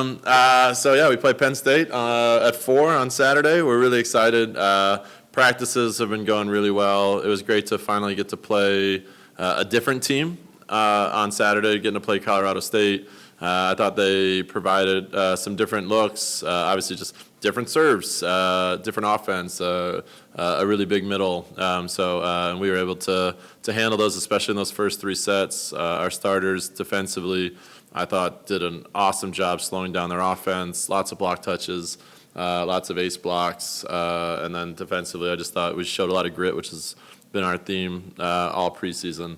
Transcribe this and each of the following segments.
We play Penn State at 4 on Saturday. We're really excited. Practices have been going really well. It was great to finally get to play a different team on Saturday, getting to play Colorado State. I thought they provided some different looks, obviously just different serves, different offense, a really big middle. And we were able to handle those, especially in those first 3 sets. Our starters defensively, I thought, did an awesome job slowing down their offense, lots of block touches, lots of ace blocks. And then defensively, I just thought we showed a lot of grit, which has been our theme all preseason.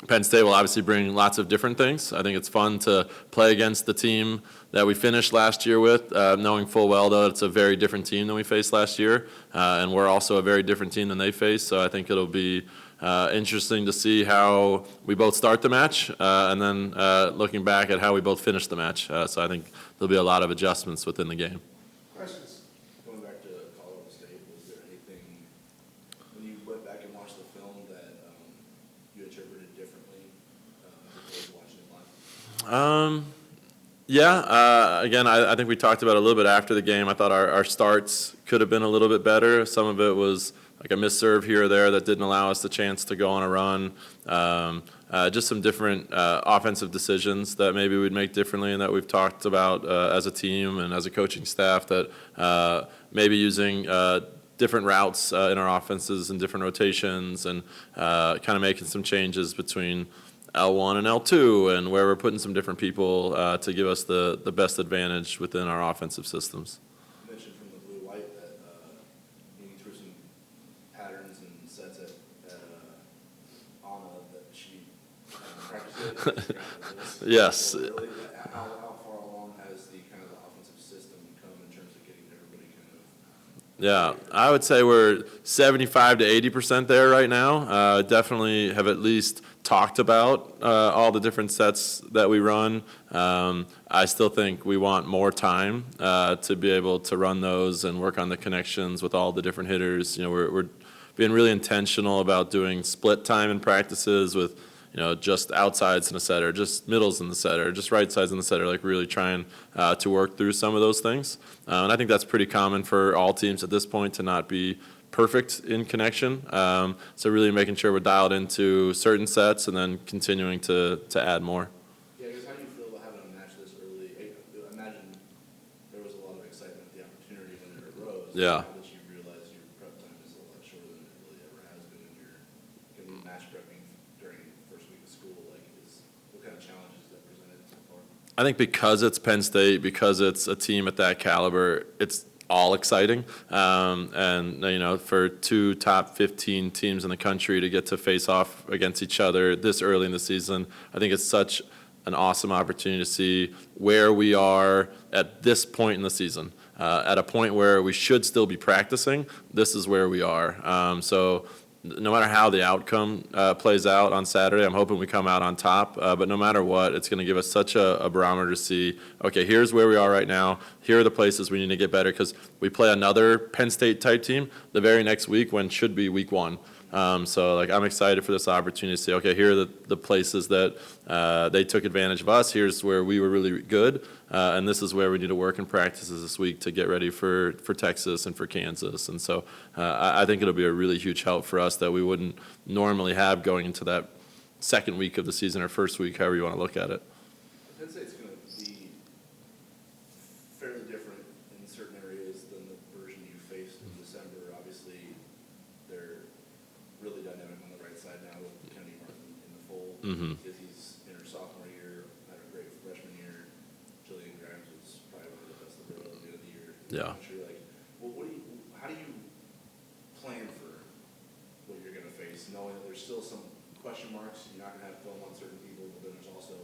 Penn State will obviously bring lots of different things. I think it's fun to play against the team that we finished last year with, knowing full well, though, it's a very different team than we faced last year. And we're also a very different team than they faced. So I think it'll be interesting to see how we both start the match and then looking back at how we both finish the match. So I think there'll be a lot of adjustments within the game. Questions? Going back to Colorado State, was there anything, when you went back and watched the film, that you interpreted differently as watching it live? Again, I think we talked about it a little bit after the game. I thought our starts could have been a little bit better. Some of it was like a missed serve here or there that didn't allow us the chance to go on a run. Just some different offensive decisions that maybe we'd make differently and that we've talked about as a team and as a coaching staff, that maybe using different routes in our offenses and different rotations and kind of making some changes between L1 and L2 and where we're putting some different people to give us the best advantage within our offensive systems. You mentioned from the blue-white that you threw some patterns and sets at Anna that she practiced. Yes. Really, how far along has the kind of the offensive system come in terms of getting everybody kind of? Yeah, I would say we're 75 to 80% there right now. Definitely have at least talked about all the different sets that we run. I still think we want more time to be able to run those and work on the connections with all the different hitters. You know, we're being really intentional about doing split time in practices with, you know, just outsides in a setter, just middles in the setter, just right sides in the setter, like really trying to work through some of those things. And I think that's pretty common for all teams at this point to not be perfect in connection. So really making sure we're dialed into certain sets and then continuing to add more. Yeah, because how do you feel about having a match this early? I imagine there was a lot of excitement at the opportunity when it arose. Yeah. Now that you realize your prep time is a lot shorter than it really ever has been, and you're going to be match prepping during the first week of school, like what kind of challenges that presented so far? I think because it's Penn State, because it's a team at that caliber, it's all exciting. And, you know, for 2 top 15 teams in the country to get to face off against each other this early in the season, I think it's such an awesome opportunity to see where we are at this point in the season. At a point where we should still be practicing, this is where we are. So no matter how the outcome plays out on Saturday, I'm hoping we come out on top. But no matter what, it's going to give us such a barometer to see, okay, here's where we are right now. Here are the places we need to get better, because we play another Penn State type team the very next week when should be week 1. So like I'm excited for this opportunity to see, okay, here are the places that they took advantage of us. Here's where we were really good. And this is where we need to work in practices this week to get ready for Texas and for Kansas. And so I think it'll be a really huge help for us that we wouldn't normally have going into that second week of the season or first week, however you want to look at it. Penn State's going to be fairly different in certain areas than the version you faced in December. Obviously, they're really dynamic on the right side now with Kennedy Martin in the fold. Mm-hmm. Izzy's in her sophomore year, had a great freshman year. Jillian Grimes was probably one of the best of the road at the end of the year. Yeah. Like, well, how do you plan for what you're going to face, knowing that there's still some question marks? You're not going to have film on certain people, but then there's also,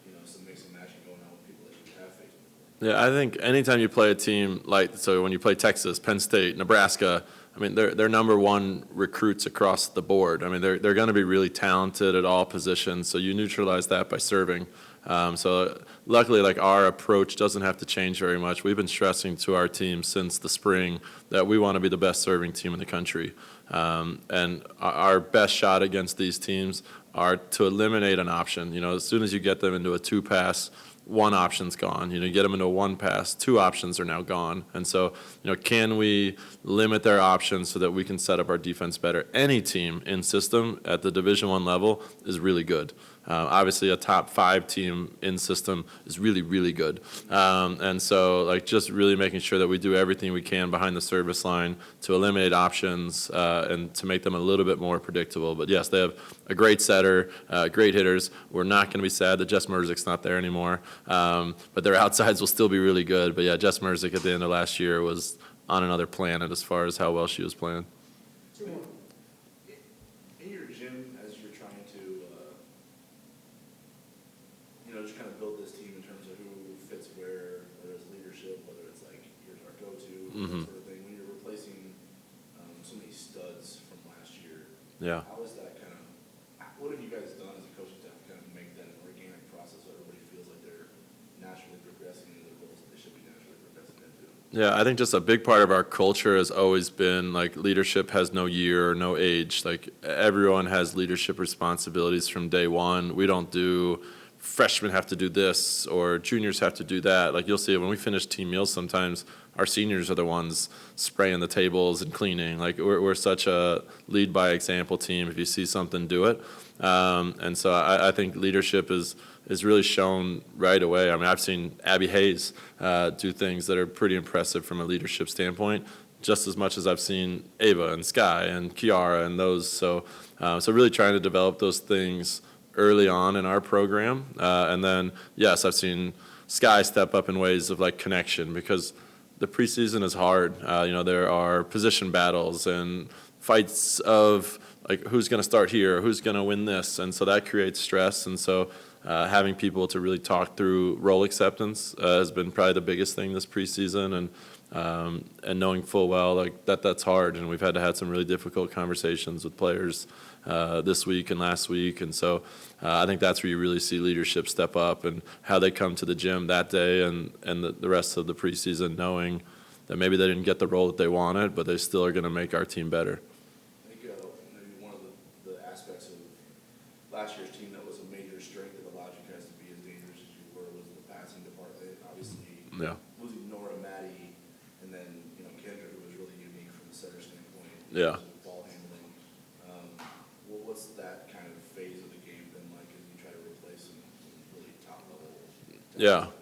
you know, some mixing and matching going on with people that you have faced before. Yeah, I think anytime you play a team so when you play Texas, Penn State, Nebraska, I mean, they're number 1 recruits across the board. I mean, they're going to be really talented at all positions, so you neutralize that by serving. So luckily, like, our approach doesn't have to change very much. We've been stressing to our team since the spring that we want to be the best serving team in the country. And our best shot against these teams are to eliminate an option. You know, as soon as you get them into a 2-pass one option's gone. You get them into one pass, two options are now gone. And so, can we limit their options so that we can set up our defense better? Any team in system at the Division I level is really good. Obviously, a top 5 team in system is really, really good. And so, just really making sure that we do everything we can behind the service line to eliminate options and to make them a little bit more predictable. But yes, they have a great setter, great hitters. We're not going to be sad that Jess Merzik's not there anymore. But their outsides will still be really good. But yeah, Jess Merzik at the end of last year was on another planet as far as how well she was playing. In your gym, as you're trying to, just kind of build this team in terms of who fits where, whether it's leadership, whether it's like here's our go-to, that sort of thing. When you're replacing so many studs from last year, Yeah. how is that kind of? What have you guys done as a coaching staff to kind of make that an organic process so everybody feels like they're naturally progressing into the roles that they should be naturally progressing into? Yeah, I think just a big part of our culture has always been leadership has no year or no age. Everyone has leadership responsibilities from day one. We don't do freshmen have to do this or juniors have to do that. You'll see when we finish team meals sometimes our seniors are the ones spraying the tables and cleaning. We're such a lead by example team. If you see something, do it. And so I think leadership is really shown right away. I mean, I've seen Abby Hayes do things that are pretty impressive from a leadership standpoint, just as much as I've seen Ava and Sky and Kiara and those. So really trying to develop those things early on in our program. And then, yes, I've seen Sky step up in ways of connection because the preseason is hard. There are position battles and fights of who's going to start here, who's going to win this, and so that creates stress. And so having people to really talk through role acceptance has been probably the biggest thing this preseason, and knowing full well that's hard. And we've had to have some really difficult conversations with players this week and last week, and so I think that's where you really see leadership step up and how they come to the gym that day and the rest of the preseason knowing that maybe they didn't get the role that they wanted, but they still are going to make our team better. I think maybe one of the aspects of last year's team that was a major strength that allowed you guys to be as dangerous as you were was the passing department. Obviously, losing Nora, Maddie, and then Kendra, who was really unique from the setter standpoint. Yeah. Ball handling. What's that kind of phase of the game been like as you try to replace some really top level?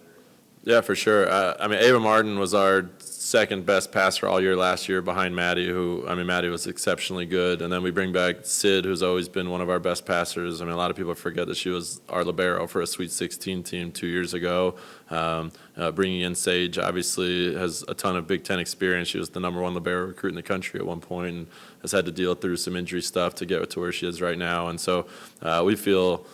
Yeah, for sure. I mean, Ava Martin was our second best passer all year last year behind Maddie, Maddie was exceptionally good. And then we bring back Sid, who's always been one of our best passers. I mean, a lot of people forget that she was our libero for a Sweet 16 team 2 years ago. Bringing in Sage, obviously, has a ton of Big Ten experience. She was the #1 libero recruit in the country at one point and has had to deal through some injury stuff to get to where she is right now. And so we feel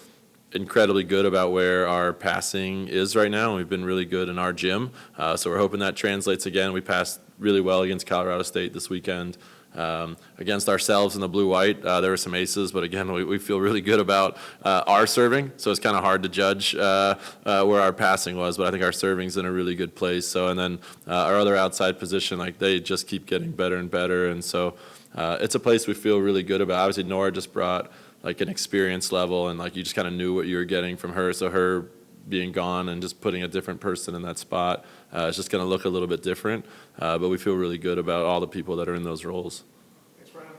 incredibly good about where our passing is right now. We've been really good in our gym, so we're hoping that translates again. We passed really well against Colorado State this weekend. Against ourselves in the blue-white, there were some aces, but again, we feel really good about our serving, so it's kind of hard to judge where our passing was, but I think our serving's in a really good place. So, and then our other outside position, they just keep getting better and better, and so it's a place we feel really good about. Obviously, Nora just brought an experience level, and you just kind of knew what you were getting from her. So her being gone and just putting a different person in that spot is just going to look a little bit different. But we feel really good about all the people that are in those roles. Thanks, Brian.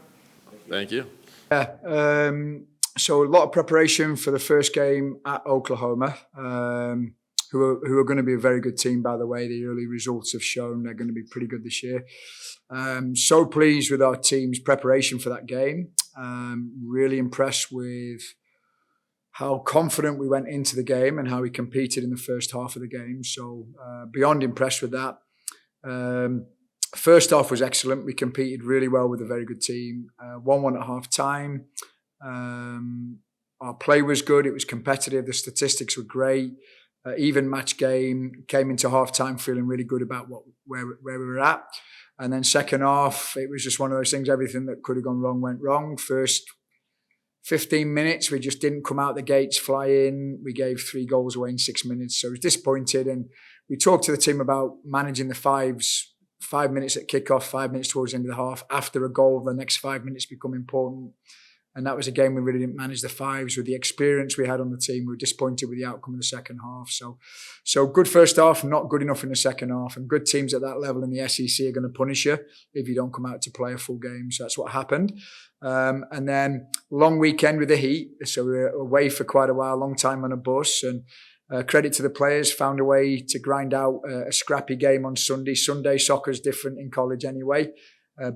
Thank you. Yeah. So a lot of preparation for the first game at Oklahoma, who are going to be a very good team, by the way. The early results have shown they're going to be pretty good this year. So pleased with our team's preparation for that game. Really impressed with how confident we went into the game and how we competed in the first half of the game. So beyond impressed with that. First half was excellent. We competed really well with a very good team. 1-1 at half time. Our play was good. It was competitive. The statistics were great. Even match game. Came into half time feeling really good about where we were at. And then second half, it was just one of those things. Everything that could have gone wrong went wrong. First 15 minutes, we just didn't come out the gates flying. We gave 3 goals away in 6 minutes. So I was disappointed. And we talked to the team about managing the 5 minutes at kickoff, 5 minutes towards the end of the half. After a goal, the next 5 minutes become important. And that was a game we really didn't manage the fives. With the experience we had on the team, we were disappointed with the outcome of the second half. So good first half, not good enough in the second half. And good teams at that level in the SEC are going to punish you if you don't come out to play a full game. So that's what happened. And then long weekend with the heat. So we were away for quite a while, long time on a bus. And credit to the players, found a way to grind out a scrappy game on Sunday. Sunday soccer's different in college anyway.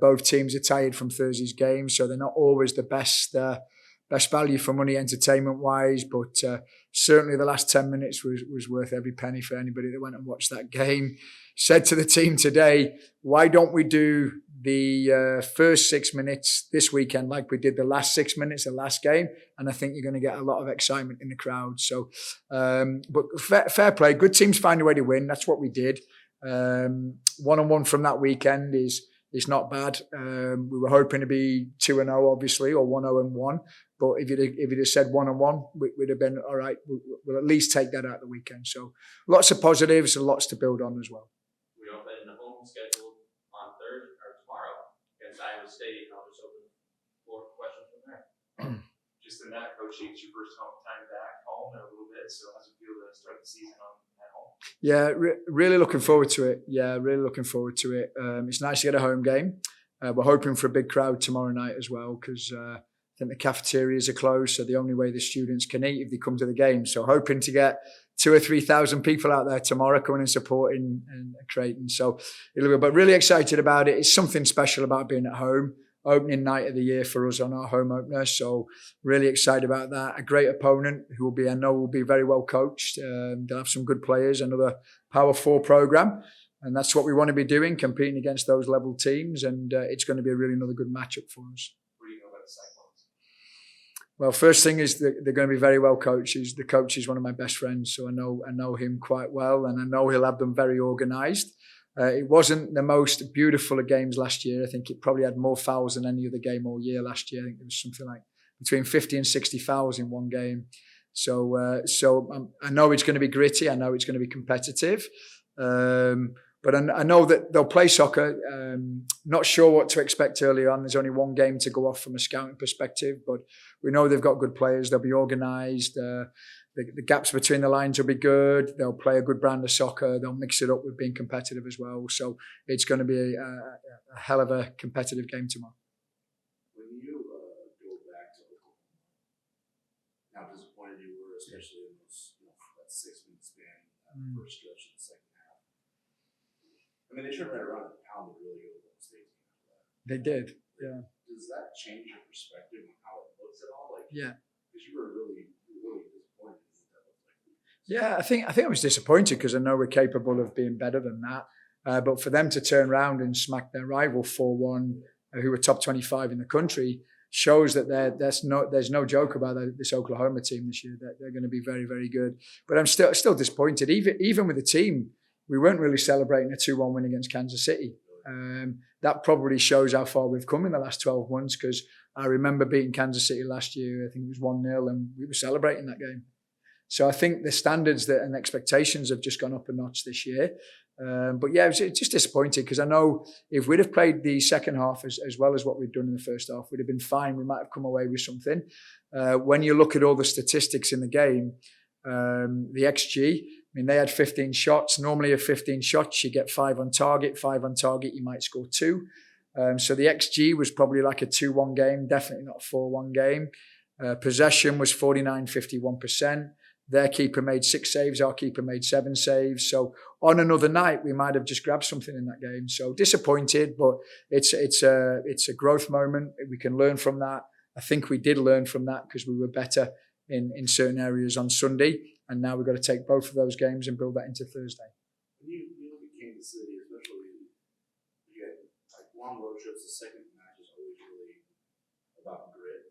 Both teams are tired from Thursday's game, so they're not always the best value for money entertainment-wise, but certainly the last 10 minutes was worth every penny for anybody that went and watched that game. Said to the team today, why don't we do the first 6 minutes this weekend like we did the last 6 minutes of the last game? And I think you're going to get a lot of excitement in the crowd. So, but fair play. Good teams find a way to win. That's what we did. 1-on-1 from that weekend is not bad. We were hoping to be 2-0, obviously, or 1-0-1. But if you'd have said 1-on-1, we'd have been all right. We'll at least take that out of the weekend. So lots of positives and lots to build on as well. We open the home scheduled on Thursday or tomorrow against Iowa State. I'll just open the floor for questions from there. Just in that, Coach, it's your first time back home in a little bit. So how's it feel to start the season at home? Yeah, really looking forward to it. It's nice to get a home game. We're hoping for a big crowd tomorrow night as well because I think the cafeterias are closed, so the only way the students can eat if they come to the game. So hoping to get 2,000 or 3,000 people out there tomorrow coming and supporting Creighton. So but really excited about it. It's something special about being at home. Opening night of the year for us on our home opener. So really excited about that. A great opponent who I know will be very well coached. They'll have some good players, another Power 4 program. And that's what we want to be doing, competing against those level teams. And it's going to be another good matchup for us. What do you know about the Cyclones? Well, first thing is that they're going to be very well coached. The coach is one of my best friends, so I know him quite well, and I know he'll have them very organised. It wasn't the most beautiful of games last year. I think it probably had more fouls than any other game all year last year. I think there was something like between 50 and 60 fouls in one game. So I know it's going to be gritty. I know it's going to be competitive. But I know that they'll play soccer. Not sure what to expect early on. There's only one game to go off from a scouting perspective, but we know they've got good players. They'll be organised. The gaps between the lines will be good. They'll play a good brand of soccer. They'll mix it up with being competitive as well. So it's going to be a hell of a competitive game tomorrow. When you go back to Oklahoma, how disappointed you were, especially in those that 6-minute span, first stretch of the second half. I mean, they turned right around and pounded really good Oklahoma State. They did, yeah. Does that change your perspective on how it looks at all? Yeah. Because you were really disappointed. Yeah, I think I was disappointed because I know we're capable of being better than that. But for them to turn around and smack their rival 4-1, who were top 25 in the country, shows that there's no joke about this Oklahoma team this year. They're going to be very, very good. But I'm still disappointed. Even with the team, we weren't really celebrating a 2-1 win against Kansas City. That probably shows how far we've come in the last 12 months because I remember beating Kansas City last year. I think it was 1-0 and we were celebrating that game. So I think the standards and expectations have just gone up a notch this year. But yeah, it's just disappointing because I know if we'd have played the second half as well as what we'd done in the first half, we'd have been fine. We might have come away with something. When you look at all the statistics in the game, the XG, I mean, they had 15 shots. Normally at 15 shots, you get 5 on target. 5 on target, you might score 2. So the XG was probably like a 2-1 game, definitely not a 4-1 game. Possession was 49-51%. Their keeper made 6 saves. Our keeper made 7 saves. So on another night, we might have just grabbed something in that game. So disappointed, but it's a growth moment. We can learn from that. I think we did learn from that because we were better in certain areas on Sunday. And now we've got to take both of those games and build that into Thursday. When you look at Kansas City, especially, you get like long road trips. The second match is always really about grit,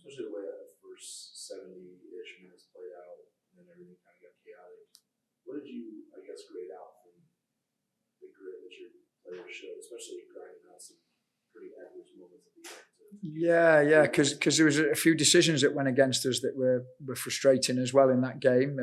especially the way that the first 70-ish minutes played out, and then everything kind of got chaotic. What did you, I guess, grade out from the grit that your players showed, especially grinding out some pretty adverse moments at the end? Yeah, because there was a few decisions that went against us that were frustrating as well in that game,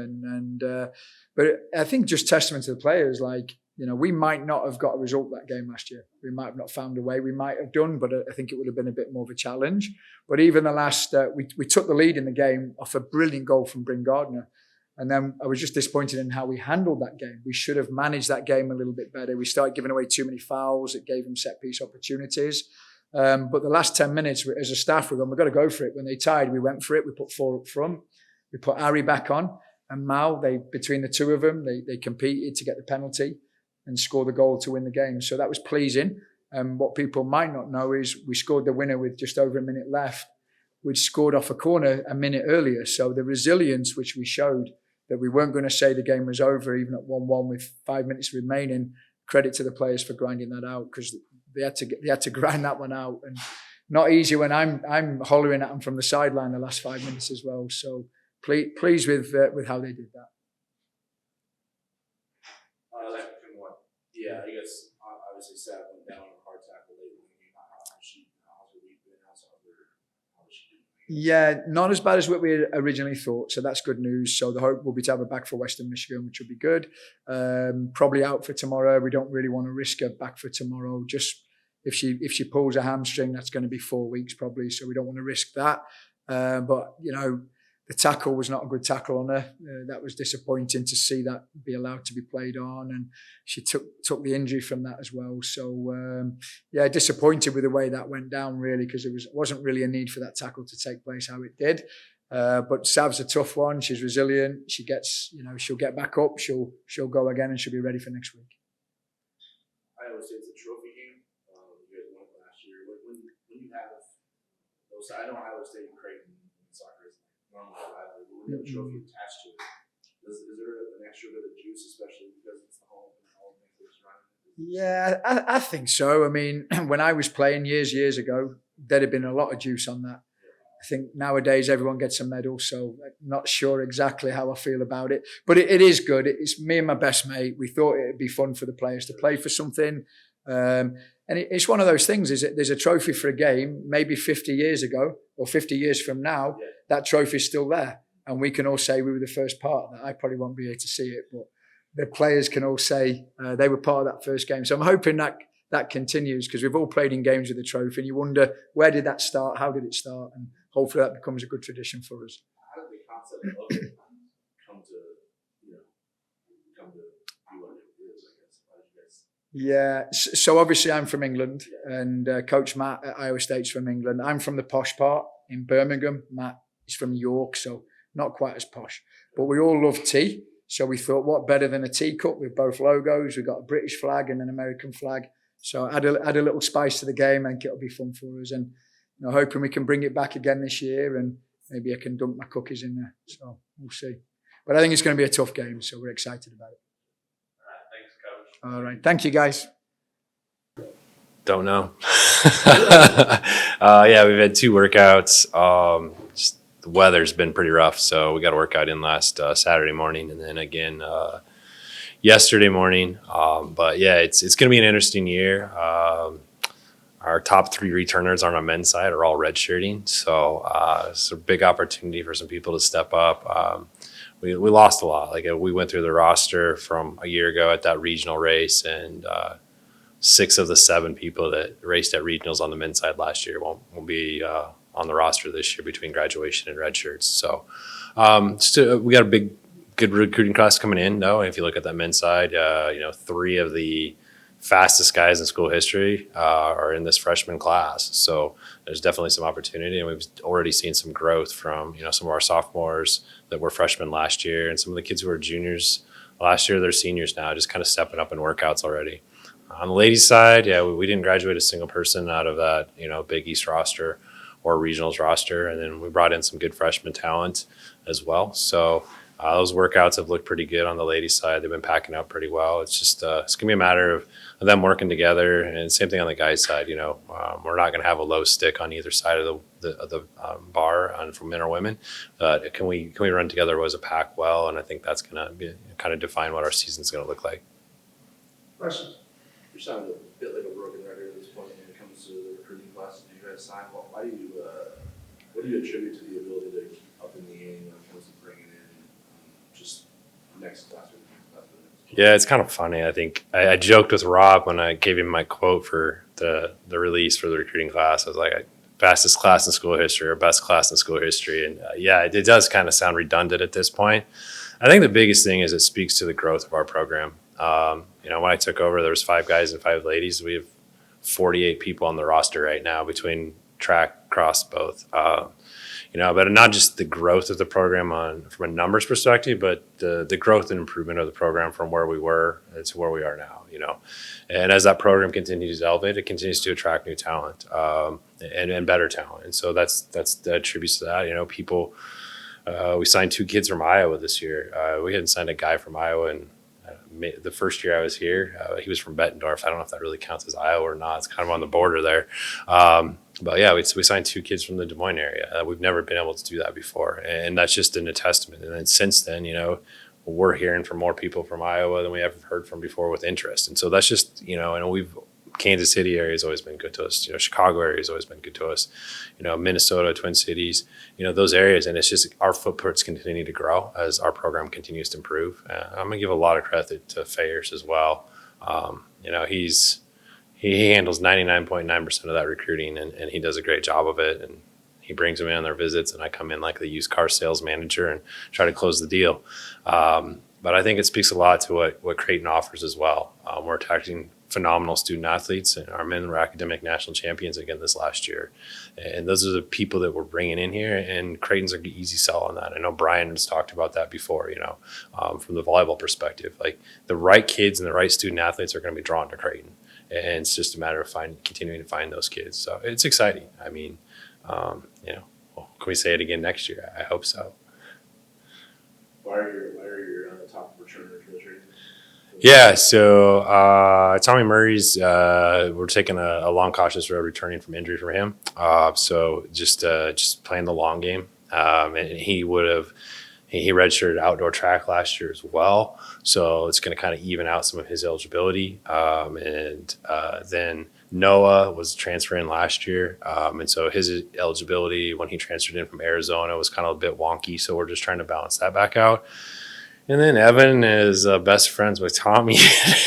but I think just testament to the players, like we might not have got a result that game last year. We might have not found a way. We might have done, but I think it would have been a bit more of a challenge. But even the last, we took the lead in the game off a brilliant goal from Bryn Gardner. And then I was just disappointed in how we handled that game. We should have managed that game a little bit better. We started giving away too many fouls. It gave them set piece opportunities. But the last 10 minutes, as a staff, we've got to go for it. When they tied, we went for it. We put 4 up front. We put Ari back on. And Mal, between the two of them, they competed to get the penalty and score the goal to win the game. So that was pleasing. And what people might not know is we scored the winner with just over a minute left. We'd scored off a corner a minute earlier. So the resilience which we showed, that we weren't going to say the game was over even at 1-1 with 5 minutes remaining. Credit to the players for grinding that out, because they had to grind that one out, and not easy when I'm hollering at them from the sideline the last 5 minutes as well. So pleased with how they did that. Yeah, I guess obviously Sav went down on a hard tackle late in the game. How's her week been? How's she doing? Yeah, not as bad as what we had originally thought. So that's good news. So the hope will be to have her back for Western Michigan, which will be good. Probably out for tomorrow. We don't really want to risk her back for tomorrow. Just if she pulls a hamstring, that's going to be 4 weeks probably. So we don't want to risk that. But the tackle was not a good tackle on her. That was disappointing to see that be allowed to be played on, and she took the injury from that as well. So disappointed with the way that went down really, because it wasn't really a need for that tackle to take place how it did. But Sav's a tough one. She's resilient. She gets, she'll get back up. She'll go again, and she'll be ready for next week. I always say it's a trophy game. You guys won it last year. When you have those, I know Iowa State and Creighton in soccer is normally a rivalry, but when you have a trophy attached to it, is there an extra bit of juice, especially because it's the home and all the things that's running? Yeah, I think so. I mean, when I was playing years ago, there'd have been a lot of juice on that. I think nowadays everyone gets a medal, so I'm not sure exactly how I feel about it. But it is good. It's me and my best mate. We thought it'd be fun for the players to play for something. And it's one of those things, is that there's a trophy for a game, maybe 50 years ago or 50 years from now, that trophy's still there. And we can all say we were the first part of that. I probably won't be here to see it, but the players can all say they were part of that first game. So I'm hoping that continues, because we've all played in games with the trophy, and you wonder, where did that start? How did it start? And hopefully that becomes a good tradition for us. How did the concept of it come to be what it is, I guess? How did you guys? Yeah, so obviously I'm from England, and Coach Matt at Iowa State's from England. I'm from the posh part in Birmingham. Matt is from York, so not quite as posh. But we all love tea, so we thought, what better than a teacup with both logos? We've got a British flag and an American flag. So add a little spice to the game, and it'll be fun for us. And hoping we can bring it back again this year, and maybe I can dunk my cookies in there. So we'll see. But I think it's going to be a tough game, so we're excited about it. Thanks, Coach. All right. Thank you, guys. Don't know. We've had 2 workouts. Just the weather's been pretty rough, so we got a workout in last Saturday morning, and then again yesterday morning. It's going to be an interesting year. Our top 3 returners on our men's side are all redshirting, so it's a big opportunity for some people to step up. We lost a lot. We went through the roster from a year ago at that regional race, and 6 of the 7 people that raced at regionals on the men's side last year won't be on the roster this year between graduation and redshirts. So we got a good recruiting class coming in, though. And if you look at that men's side, 3 of the fastest guys in school history are in this freshman class. So there's definitely some opportunity, and we've already seen some growth from some of our sophomores that were freshmen last year, and some of the kids who were juniors last year, they're seniors now, just kind of stepping up in workouts already. On the ladies' side, we didn't graduate a single person out of that Big East roster or regionals roster, and then we brought in some good freshman talent as well. So those workouts have looked pretty good on the ladies' side. They've been packing up pretty well. It's just it's gonna be a matter of them working together, and same thing on the guys' side. We're not gonna have a low stick on either side of the bar for men or women. Can we run together as a pack well? And I think that's gonna kind of define what our season's gonna look like. Questions? You're sounding a bit like a broken record at this point when it comes to the recruiting classes you guys sign. What do you attribute to the ability to keep up in the game when it comes to bringing in just next class? Yeah, it's kind of funny. I think I joked with Rob when I gave him my quote for the release for the recruiting class. I was like, fastest class in school history or best class in school history. And yeah, it does kind of sound redundant at this point. I think the biggest thing is it speaks to the growth of our program. When I took over, there was 5 guys and 5 ladies. We have 48 people on the roster right now between track, cross, both. But not just the growth of the program from a numbers perspective, but the growth and improvement of the program from where we were to where we are now. And as that program continues to elevate, it continues to attract new talent and better talent. And so that attributes to that. People. We signed 2 kids from Iowa this year. We hadn't signed a guy from Iowa in the first year I was here. He was from Bettendorf. I don't know if that really counts as Iowa or not. It's kind of on the border there. But yeah, we signed 2 kids from the Des Moines area. We've never been able to do that before. And that's just a testament. And then since then, we're hearing from more people from Iowa than we ever heard from before with interest. And so that's just, Kansas City area has always been good to us. Chicago area has always been good to us. Minnesota, Twin Cities, those areas. And it's just our footprints continue to grow as our program continues to improve. I'm going to give a lot of credit to Fayers as well. He handles 99.9% of that recruiting, and he does a great job of it. And he brings them in on their visits, and I come in like the used car sales manager and try to close the deal. But I think it speaks a lot to what Creighton offers as well. We're attracting phenomenal student athletes, and our men were academic national champions again this last year. And those are the people that we're bringing in here, and Creighton's an easy sell on that. I know Brian has talked about that before, from the volleyball perspective. Like the right kids and the right student athletes are going to be drawn to Creighton. And it's just a matter of continuing to find those kids. So it's exciting. I mean, can we say it again next year? I hope so. Why are your top returners returning? Yeah, so Tommy Murray's we're taking a long, cautious road returning from injury for him. So just playing the long game, and he redshirted outdoor track last year as well. So it's going to kind of even out some of his eligibility. Then Noah was transferring last year. And so his eligibility when he transferred in from Arizona was kind of a bit wonky. So we're just trying to balance that back out. And then Evan is best friends with Tommy.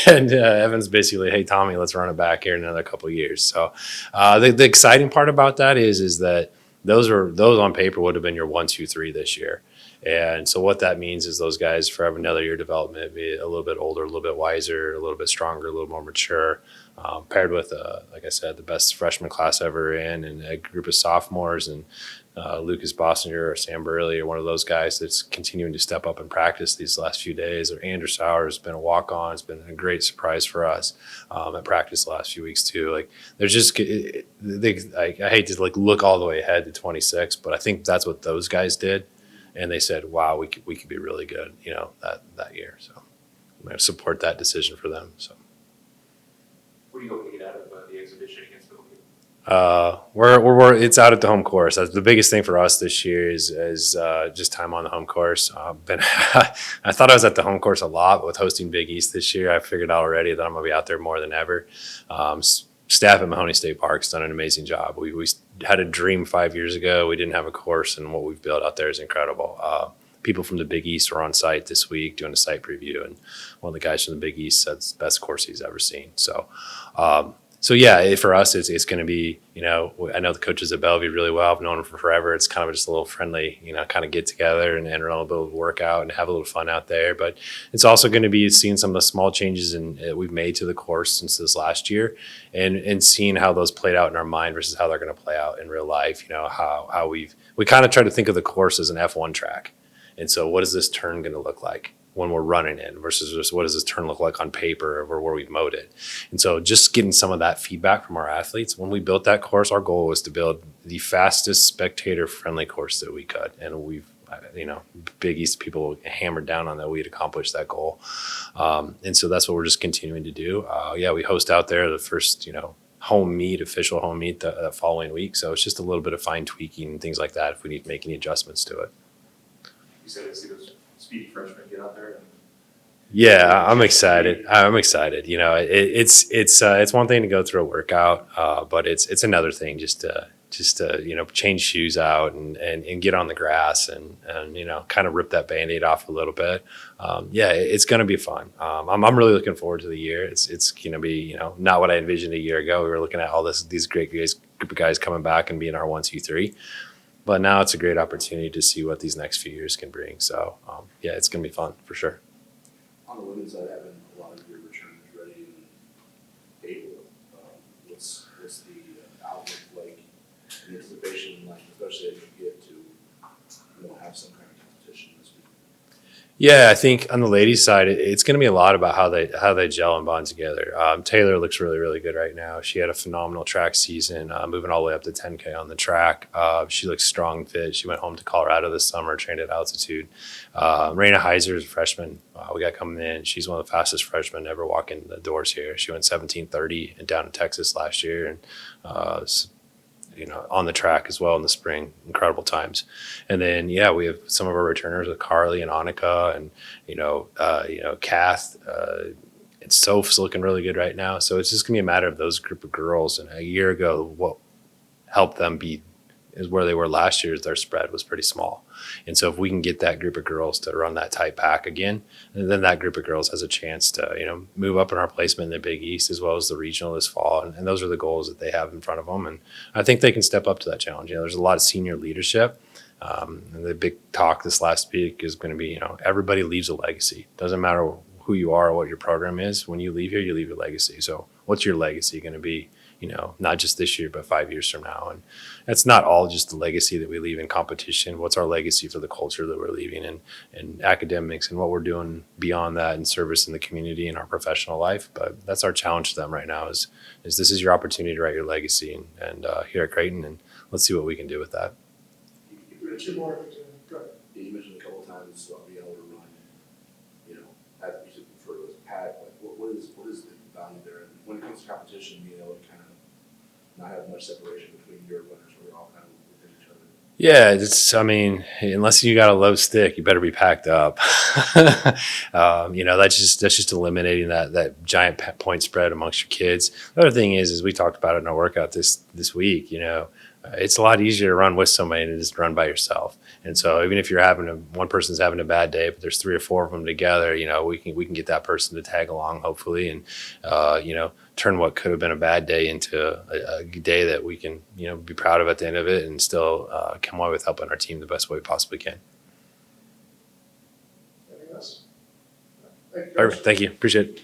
And Evan's basically, hey, Tommy, let's run it back here in another couple of years. So the exciting part about that is that those on paper would have been your 1, 2, 3 this year. And so what that means is those guys for another year development, be a little bit older, a little bit wiser, a little bit stronger, a little more mature, paired with, like I said, the best freshman class ever in, and a group of sophomores, and Lucas Bossinger or Sam Burley or one of those guys that's continuing to step up and practice these last few days. Or Andrew Sauer has been a walk-on. It's been a great surprise for us at practice the last few weeks too. Like there's just, I hate to look all the way ahead to 26, but I think that's what those guys did. And they said, wow, we could be really good, that year. So I'm going to support that decision for them. So What are you hoping to get out of the exhibition against Middle? It's out at the home course. That's the biggest thing for us this year is just time on the home course. I thought I was at the home course a lot, but with hosting Big East this year, I figured out already that I'm going to be out there more than ever. Staff at Mahoney State Park's done an amazing job. We had a dream 5 years ago. We didn't have a course, and what we've built out there is incredible. People from the Big East were on site this week doing a site preview, and one of the guys from the Big East said it's the best course he's ever seen. So yeah, for us, it's going to be, I know the coaches at Bellevue really well. I've known them for forever. It's kind of just a little friendly, kind of get together and run a little workout and have a little fun out there. But it's also going to be seeing some of the small changes we've made to the course since this last year, and seeing how those played out in our mind versus how they're going to play out in real life. How we kind of try to think of the course as an F1 track. And so what is this turn going to look like when we're running in versus just what does this turn look like on paper or where we've mowed it. And so just getting some of that feedback from our athletes. When we built that course, our goal was to build the fastest spectator-friendly course that we could. And we've, Big East people hammered down on that. We had accomplished that goal. And so that's what we're just continuing to do. We host out there the first, official home meet the following week. So it's just a little bit of fine tweaking and things like that if we need to make any adjustments to it. You said I see those speedy freshmen get out there. Yeah, I'm excited. It's one thing to go through a workout, but it's another thing just to just to change shoes out and get on the grass and kind of rip that Band-Aid off a little bit. It's going to be fun. I'm really looking forward to the year. It's going to be not what I envisioned a year ago. We were looking at all these great guys, group of guys coming back and being our 1, 2, 3. But now it's a great opportunity to see what these next few years can bring. So it's going to be fun for sure. On the women's side, having a lot of your returners ready and able, what's the outlook like, the anticipation like, especially as you get to have some kind of competition this week? Yeah, I think on the ladies' side, it's going to be a lot about how they gel and bond together. Taylor looks really, really good right now. She had a phenomenal track season, moving all the way up to 10K on the track. She looks strong and fit. She went home to Colorado this summer, trained at altitude. Raina Heiser is a freshman. We got coming in. She's one of the fastest freshmen to ever walk in the doors here. She went 17:30 and down in Texas last year, and on the track as well in the spring, incredible times. And then, we have some of our returners with Carly and Annika and, Kath. And Soph's looking really good right now. So it's just going to be a matter of those group of girls. And a year ago, what helped them be is where they were last year is their spread was pretty small. And so if we can get that group of girls to run that tight pack again, then that group of girls has a chance to, move up in our placement in the Big East as well as the regional this fall. And those are the goals that they have in front of them. And I think they can step up to that challenge. There's a lot of senior leadership. And the big talk this last week is going to be, everybody leaves a legacy. Doesn't matter who you are or what your program is. When you leave here, you leave your legacy. So what's your legacy going to be? Not just this year, but 5 years from now. And it's not all just the legacy that we leave in competition. What's our legacy for the culture that we're leaving and academics and what we're doing beyond that in service in the community and our professional life. But that's our challenge to them right now is this is your opportunity to write your legacy and here at Creighton, and let's see what we can do with that. You mentioned a couple of times about being able to run, as you said before, it was pad. Like, what is the value there? And when it comes to competition, being able to kind of not have much separation between your runners, where you're all kind of within each other. Yeah, unless you got a low stick, you better be packed up. That's just eliminating that giant point spread amongst your kids. The other thing is we talked about it in our workout this week. It's a lot easier to run with somebody than it is to run by yourself. And so even if you're one person's having a bad day, but there's 3 or 4 of them together, we can get that person to tag along hopefully and turn what could have been a bad day into a day that we can be proud of at the end of it and still come away with helping our team the best way we possibly can. Anything else? All right, thank you. Appreciate it.